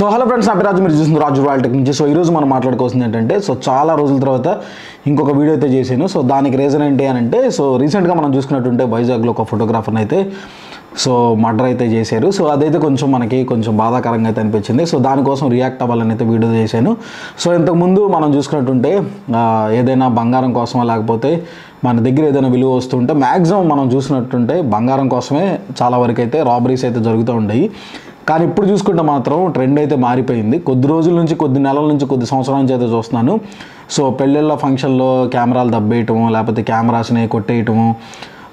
So hello friends, నా పేరు రాజు, మీరు చూస్తుంది రాజు రాయల్ టెక్ నుంచి. సో ఈరోజు మనం మాట్లాడుకోవాల్సింది ఏంటంటే, సో చాలా రోజుల తర్వాత ఇంకొక వీడియో అయితే చేశాను. సో దానికి రీజన్ ఏంటి అని అంటే, సో రీసెంట్గా మనం చూసుకున్నట్టుంటే వైజాగ్లో ఒక ఫోటోగ్రాఫర్ని అయితే సో మర్డర్ అయితే చేశారు. సో అదైతే మనకి కొంచెం బాధాకరంగా అయితే అనిపించింది. సో దానికోసం రియాక్ట్ అవ్వాలని అయితే వీడియో చేశాను. సో ఇంతకుముందు మనం చూసుకున్నట్టుంటే ఏదైనా బంగారం కోసమో లేకపోతే మన దగ్గర ఏదైనా విలువ వస్తుంటే మ్యాక్సిమం మనం చూసినట్టుంటే బంగారం కోసమే చాలా వరకు అయితే రాబరీస్ అయితే జరుగుతూ ఉంటాయి. కానీ ఇప్పుడు చూసుకుంటే మాత్రం ట్రెండ్ అయితే మారిపోయింది. కొద్ది రోజుల నుంచి, కొద్ది నెలల నుంచి, కొద్ది సంవత్సరాల నుంచి అయితే చూస్తున్నాను. సో పెళ్ళిళ్ళ ఫంక్షన్లో కెమెరాలు దబ్బేయటము, లేకపోతే కెమెరాస్ని కొట్టేయటము,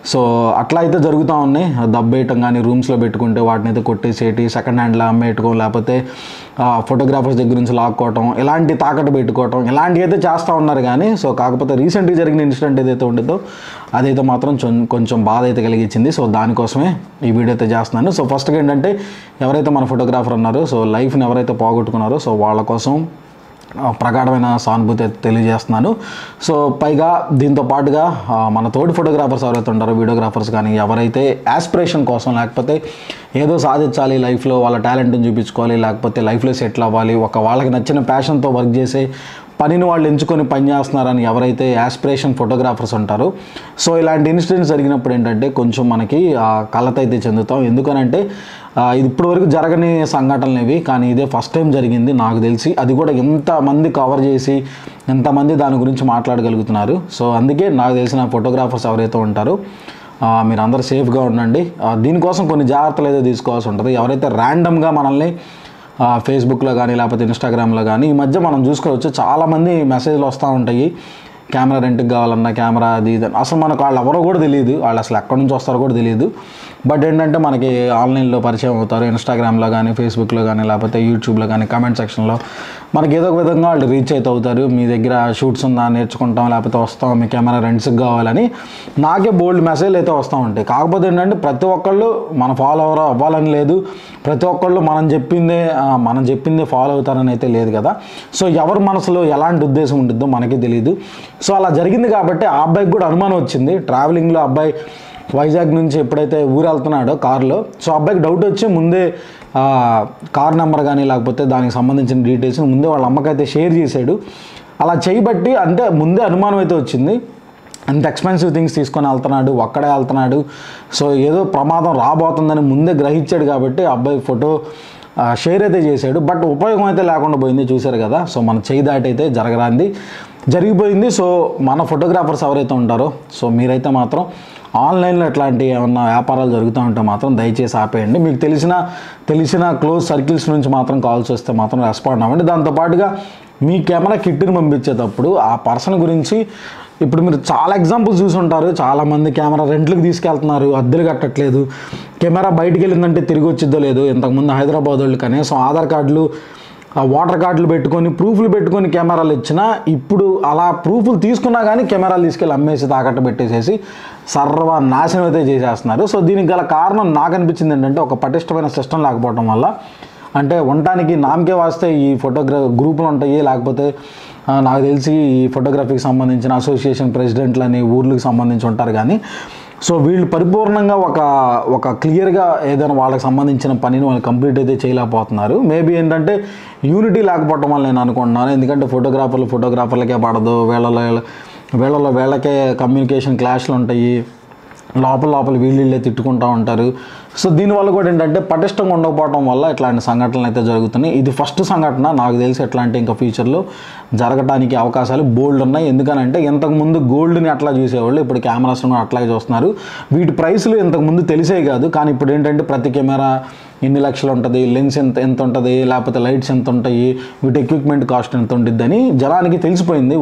సో అట్లా అయితే జరుగుతూ ఉన్నాయి. దబ్బేయటం కానీ, రూమ్స్లో పెట్టుకుంటే వాటిని అయితే కొట్టేసేటి, సెకండ్ హ్యాండ్లో అమ్మేయటం, లేకపోతే ఫోటోగ్రాఫర్స్ దగ్గర నుంచి లాక్కోవటం, ఇలాంటి తాకట్టు పెట్టుకోవటం, ఇలాంటివి అయితే చేస్తూ ఉన్నారు. కానీ సో కాకపోతే రీసెంట్గా జరిగిన ఇన్సిడెంట్ ఏదైతే ఉండదో అదైతే మాత్రం కొంచెం బాధ అయితే కలిగించింది. సో దానికోసమే ఈ వీడియో అయితే చేస్తున్నాను. సో ఫస్ట్గా ఏంటంటే, ఎవరైతే మన ఫోటోగ్రాఫర్ ఉన్నారో, సో లైఫ్ని ఎవరైతే పోగొట్టుకున్నారో, సో వాళ్ళ కోసం ప్రగాఢమైన సానుభూతి తెలియజేస్తున్నాను. సో పైగా దీంతో పాటుగా మన తోటి ఫోటోగ్రాఫర్స్ ఎవరైతే ఉంటారో, వీడియోగ్రాఫర్స్ కానీ, ఎవరైతే యాస్పిరేషన్ కోసం లేకపోతే ఏదో సాధించాలి లైఫ్లో, వాళ్ళ టాలెంట్ని చూపించుకోవాలి, లేకపోతే లైఫ్లో సెటిల్ అవ్వాలి, వాళ్ళకి నచ్చిన ప్యాషన్తో వర్క్ చేసే పనిని వాళ్ళు ఎంచుకొని పనిచేస్తున్నారని ఎవరైతే యాస్పిరేషన్ ఫోటోగ్రాఫర్స్ ఉంటారో, సో ఇలాంటి ఇన్సిడెంట్స్ జరిగినప్పుడు ఏంటంటే కొంచెం మనకి కలత అయితే చెందుతాం. ఎందుకనంటే ఇది ఇప్పటివరకు జరగని సంఘటనలు ఇవి, కానీ ఇదే ఫస్ట్ టైం జరిగింది నాకు తెలిసి. అది కూడా ఎంతమంది కవర్ చేసి ఎంతమంది దాని గురించి మాట్లాడగలుగుతున్నారు. సో అందుకే నాకు తెలిసిన ఫోటోగ్రాఫర్స్ ఎవరైతే ఉంటారో మీరు అందరూ సేఫ్గా ఉండండి. దీనికోసం కొన్ని జాగ్రత్తలు అయితే తీసుకోవాల్సి ఉంటుంది. ఎవరైతే ర్యాండమ్గా మనల్ని ఫేస్బుక్లో కానీ లేకపోతే ఇన్స్టాగ్రామ్లో కానీ ఈ మధ్య మనం చూసుకోవచ్చు, చాలామంది మెసేజ్లు వస్తూ ఉంటాయి, కెమెరా రెంట్కి కావాలన్నా, కెమెరా అది ఇది. అసలు మనకు వాళ్ళు ఎవరో కూడా తెలియదు, వాళ్ళు అసలు ఎక్కడి నుంచి వస్తారో కూడా తెలియదు. బట్ ఏంటంటే మనకి ఆన్లైన్లో పరిచయం అవుతారు, ఇన్స్టాగ్రామ్లో కానీ, ఫేస్బుక్లో కానీ, లేకపోతే యూట్యూబ్లో కానీ, కమెంట్ సెక్షన్లో మనకి ఏదో ఒక విధంగా వాళ్ళు రీచ్ అయితే అవుతారు. మీ దగ్గర షూట్స్ ఉందా, నేర్చుకుంటాం, లేకపోతే వస్తాం, మీ కెమెరా రెంట్స్కి కావాలని నాకే బోల్డ్ మెసేజ్లు అయితే వస్తూ ఉంటాయి. కాకపోతే ఏంటంటే ప్రతి ఒక్కళ్ళు మన ఫాలోవర్ అవ్వాలని లేదు, ప్రతి ఒక్కళ్ళు మనం చెప్పిందే ఫాలో అవుతారని అయితే లేదు కదా. సో ఎవరి మనసులో ఎలాంటి ఉద్దేశం ఉంటుందో మనకి తెలియదు. సో అలా జరిగింది కాబట్టి ఆ అబ్బాయికి కూడా అనుమానం వచ్చింది. ట్రావెలింగ్లో అబ్బాయి వైజాగ్ నుంచి ఎప్పుడైతే ఊరు వెళ్తున్నాడో కార్లో, సో అబ్బాయికి డౌట్ వచ్చి ముందే కార్ నెంబర్ కానీ లేకపోతే దానికి సంబంధించిన డీటెయిల్స్ ముందే వాళ్ళ అమ్మకైతే షేర్ చేశాడు. అలా చేయబట్టి అంటే ముందే అనుమానం అయితే వచ్చింది. అంత ఎక్స్పెన్సివ్ థింగ్స్ తీసుకొని వెళ్తున్నాడు, ఒక్కడే వెళ్తున్నాడు, సో ఏదో ప్రమాదం రాబోతుందని ముందే గ్రహించాడు కాబట్టి అబ్బాయి ఫోటో షేర్ అయితే చేశాడు. బట్ ఉపయోగం అయితే లేకుండా పోయింది, చూశారు కదా. సో మన చేయి దాటి అయితే జరిగిపోయింది. సో మన ఫోటోగ్రాఫర్స్ ఎవరైతే ఉంటారో, సో మీరైతే మాత్రం ఆన్లైన్లో ఎట్లాంటి ఏమన్నా వ్యాపారాలు జరుగుతూ ఉంటే మాత్రం దయచేసి ఆపేయండి. మీకు తెలిసిన క్లోజ్ సర్కిల్స్ నుంచి మాత్రం కాల్స్ వస్తే మాత్రం రెస్పాండ్ అవ్వండి. దాంతోపాటుగా మీ కెమెరా కిట్ని పంపించేటప్పుడు ఆ పర్సన్ గురించి, ఇప్పుడు మీరు చాలా ఎగ్జాంపుల్స్ చూసి ఉంటారు, చాలామంది కెమెరా రెంట్లకు తీసుకెళ్తున్నారు, అద్దెలు కట్టట్లేదు, కెమెరా బయటికి వెళ్ళిందంటే తిరిగి వచ్చిద్దో లేదు. ఇంతకుముందు హైదరాబాద్ వాళ్ళు కనీసం ఆధార్ కార్డులు, వాటర్ కార్డులు పెట్టుకొని, ప్రూఫ్లు పెట్టుకొని కెమెరాలు ఇచ్చినా, ఇప్పుడు అలా ప్రూఫ్లు తీసుకున్నా కానీ కెమెరాలు తీసుకెళ్ళి అమ్మేసి తాకట్టు పెట్టేసేసి సర్వనాశనం అయితే చేసేస్తున్నారు. సో దీనికి గల కారణం నాకు అనిపించింది ఏంటంటే, ఒక పటిష్టమైన సిస్టమ్ లేకపోవడం వల్ల. అంటే ఉండటానికి నామకే వాస్తే ఈ గ్రూపులు ఉంటాయి, లేకపోతే నాకు తెలిసి ఈ ఫోటోగ్రఫీకి సంబంధించిన అసోసియేషన్ ప్రెసిడెంట్లని ఊర్లకు సంబంధించి ఉంటారు. కానీ సో వీళ్ళు పరిపూర్ణంగా ఒక క్లియర్గా ఏదైనా వాళ్ళకి సంబంధించిన పనిని వాళ్ళు కంప్లీట్ అయితే చేయలేకపోతున్నారు. మేబీ ఏంటంటే యూనిటీ లేకపోవడం వల్ల నేను అనుకుంటున్నాను. ఎందుకంటే ఫోటోగ్రాఫర్లకే పడదు, వీళ్ళకే కమ్యూనికేషన్ క్లాష్లు ఉంటాయి, లోపల వీళ్ళే తిట్టుకుంటూ ఉంటారు. సో దీనివల్ల కూడా ఏంటంటే పటిష్టంగా ఉండకపోవడం వల్ల ఇట్లాంటి సంఘటనలు అయితే జరుగుతున్నాయి. ఇది ఫస్ట్ సంఘటన, నాకు తెలిసి ఎట్లాంటి ఇంకా ఫ్యూచర్లో జరగడానికి అవకాశాలు బోల్డ్ ఉన్నాయి. ఎందుకనంటే ఇంతకుముందు గోల్డ్ని అట్లా చూసేవాళ్ళు, ఇప్పుడు కెమెరాస్ని కూడా అట్లాగే చూస్తున్నారు. వీటి ప్రైస్లు ఇంతకుముందు తెలిసే కాదు, కానీ ఇప్పుడు ఏంటంటే ప్రతి కెమెరా ఎన్ని లక్షలు ఉంటుంది, లెన్స్ ఎంత ఉంటుంది, లేకపోతే లైట్స్ ఎంత ఉంటాయి, వీటి ఎక్విప్మెంట్ కాస్ట్ ఎంత ఉంటుంది అని జనానికి తెలిసిపోయింది.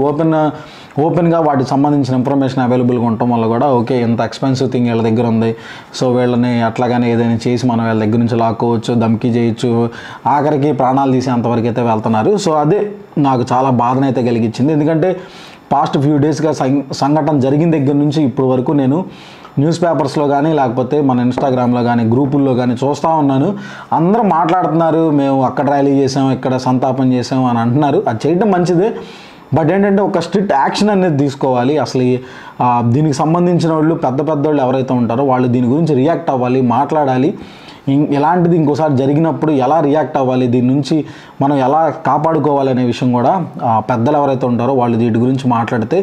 ఓపెన్గా వాటికి సంబంధించిన ఇన్ఫర్మేషన్ అవైలబుల్గా ఉండటం వల్ల కూడా ఓకే, ఎంత ఎక్స్పెన్సివ్ థింగ్ వీళ్ళ దగ్గర ఉంది, సో వీళ్ళని అట్లాగానే ఏదైనా చేసి మనం వీళ్ళ దగ్గర నుంచి లాక్కోవచ్చు, ధమ్కీ చేయొచ్చు, ఆఖరికి ప్రాణాలు తీసేంతవరకు అయితే వెళ్తున్నారు. సో అదే నాకు చాలా బాధనైతే కలిగించింది. ఎందుకంటే పాస్ట్ ఫ్యూ డేస్గా సంఘటన జరిగిన దగ్గర నుంచి ఇప్పుడు వరకు నేను న్యూస్ పేపర్స్లో కానీ లేకపోతే మన ఇన్స్టాగ్రామ్లో కానీ గ్రూపుల్లో కానీ చూస్తూ ఉన్నాను. అందరూ మాట్లాడుతున్నారు, మేము అక్కడ ర్యాలీ చేసాం, ఇక్కడ సంతాపం చేసాం అని అంటున్నారు. అది చేయడం మంచిదే, బట్ ఏంటంటే ఒక స్ట్రిక్ట్ యాక్షన్ అనేది తీసుకోవాలి. అసలు దీనికి సంబంధించిన వాళ్ళు పెద్దోళ్ళు ఎవరైతే ఉంటారో వాళ్ళు దీని గురించి రియాక్ట్ అవ్వాలి, మాట్లాడాలి. ఇలాంటిది ఇంకోసారి జరిగినప్పుడు ఎలా రియాక్ట్ అవ్వాలి, దీని నుంచి మనం ఎలా కాపాడుకోవాలి అనే విషయం కూడా పెద్దలు ఎవరైతే ఉంటారో వాళ్ళు వీటి గురించి మాట్లాడితే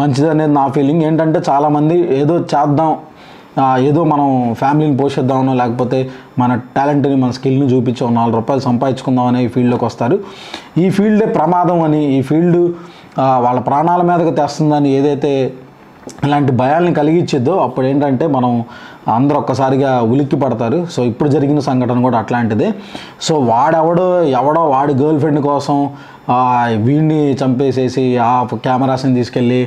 మంచిదనేది నా ఫీలింగ్. ఏంటంటే చాలామంది ఏదో చేద్దాం, ఏదో మనం ఫ్యామిలీని పోషిద్దామనో లేకపోతే మన టాలెంట్ని మన స్కిల్ని చూపించి 4 రూపాయలు సంపాదించుకుందాం అనే ఈ ఫీల్డ్లోకి వస్తారు. ఈ ఫీల్డే ప్రమాదం అని, ఈ ఫీల్డ్ వాళ్ళ ప్రాణాల మీదకి తెస్తుందని ఏదైతే ఇలాంటి భయాల్ని కలిగించిద్దో అప్పుడు ఏంటంటే మనం అందరూ ఒక్కసారిగా ఉలిక్కి పడతారు. సో ఇప్పుడు జరిగిన సంఘటన కూడా అట్లాంటిదే. సో ఎవడో వాడి గర్ల్ ఫ్రెండ్ కోసం వీడిని చంపేసేసి ఆ కెమెరాస్ని తీసుకెళ్ళి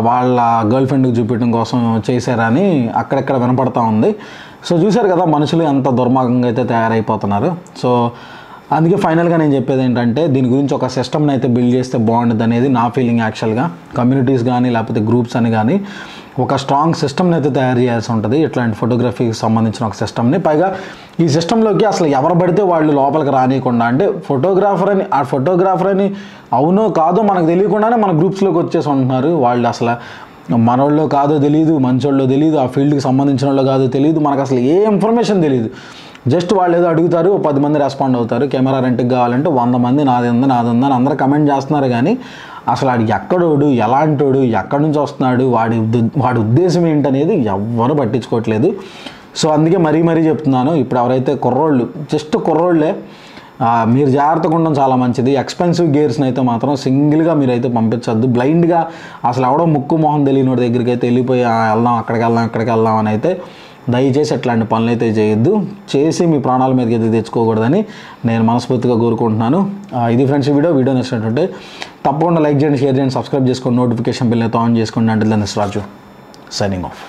వాళ్ళ గర్ల్ ఫ్రెండ్కి చూపించడం కోసం చేశారని అక్కడెక్కడ వినపడతా ఉంది. సో చూశారు కదా మనుషులు ఎంత దుర్మార్గంగా అయితే తయారైపోతున్నారు. సో అందుకే ఫైనల్గా నేను చెప్పేది ఏంటంటే దీని గురించి ఒక సిస్టమ్ని అయితే బిల్డ్ చేస్తే బాగుంటుంది అనేది నా ఫీలింగ్. యాక్చువల్గా కమ్యూనిటీస్ కానీ లేకపోతే గ్రూప్స్ అని కానీ ఒక స్ట్రాంగ్ సిస్టమ్ని అయితే తయారు చేయాల్సి ఉంటుంది, ఇట్లాంటి ఫోటోగ్రఫీకి సంబంధించిన ఒక సిస్టమ్ని. పైగా ఈ సిస్టంలోకి అసలు ఎవరు పడితే వాళ్ళు లోపలికి రానియకుండా, అంటే ఫోటోగ్రాఫర్ అని అవునో కాదో మనకు తెలియకుండానే మన గ్రూప్స్లోకి వచ్చేసి ఉంటున్నారు. వాళ్ళు అసలు మనోళ్ళో కాదో తెలియదు, మంచోళ్ళో తెలియదు, ఆ ఫీల్డ్కి సంబంధించిన వాళ్ళో కాదో తెలియదు, మనకు అసలు ఏ ఇన్ఫర్మేషన్ తెలియదు. జస్ట్ వాళ్ళు ఏదో అడుగుతారు, 10 మంది రెస్పాండ్ అవుతారు. కెమెరా రెంట్కి కావాలంటే 100 మంది నాది ఉందని అందరూ కమెంట్ చేస్తున్నారు. కానీ అసలు వాడికి ఎక్కడోడు, ఎలాంటోడు, ఎక్కడి నుంచి వస్తున్నాడు, వాడి ఉద్దేశం ఏంటనేది ఎవ్వరూ పట్టించుకోవట్లేదు. సో అందుకే మరీ చెప్తున్నాను, ఇప్పుడు ఎవరైతే కుర్రోళ్ళే మీరు జాగ్రత్తగా ఉండడం చాలా మంచిది. ఎక్స్పెన్సివ్ గేర్స్ని అయితే మాత్రం సింగిల్గా మీరైతే పంపించద్దు. బ్లైండ్గా అసలు ఎవడో ముక్కు మొహం తెలియని వాడి దగ్గరికి అయితే వెళ్ళిపోయి వెళ్దాం అక్కడికి వెళ్దాం అని అయితే దయచేసి అట్లాంటి పనులు అయితే చేయొద్దు. చేసి మీ ప్రాణాల మీదకి అయితే తెచ్చుకోకూడదని నేను మనస్ఫూర్తిగా కోరుకుంటున్నాను. ఇది ఫ్రెండ్స్ వీడియో నచ్చినట్టుంటే తప్పకుండా లైక్ చేయండి, షేర్ చేయండి, సబ్స్క్రైబ్ చేసుకోండి, నోటిఫికేషన్ బిల్ అయితే ఆన్ చేసుకోండి. అంటే రాజు సైనింగ్ ఆఫ్.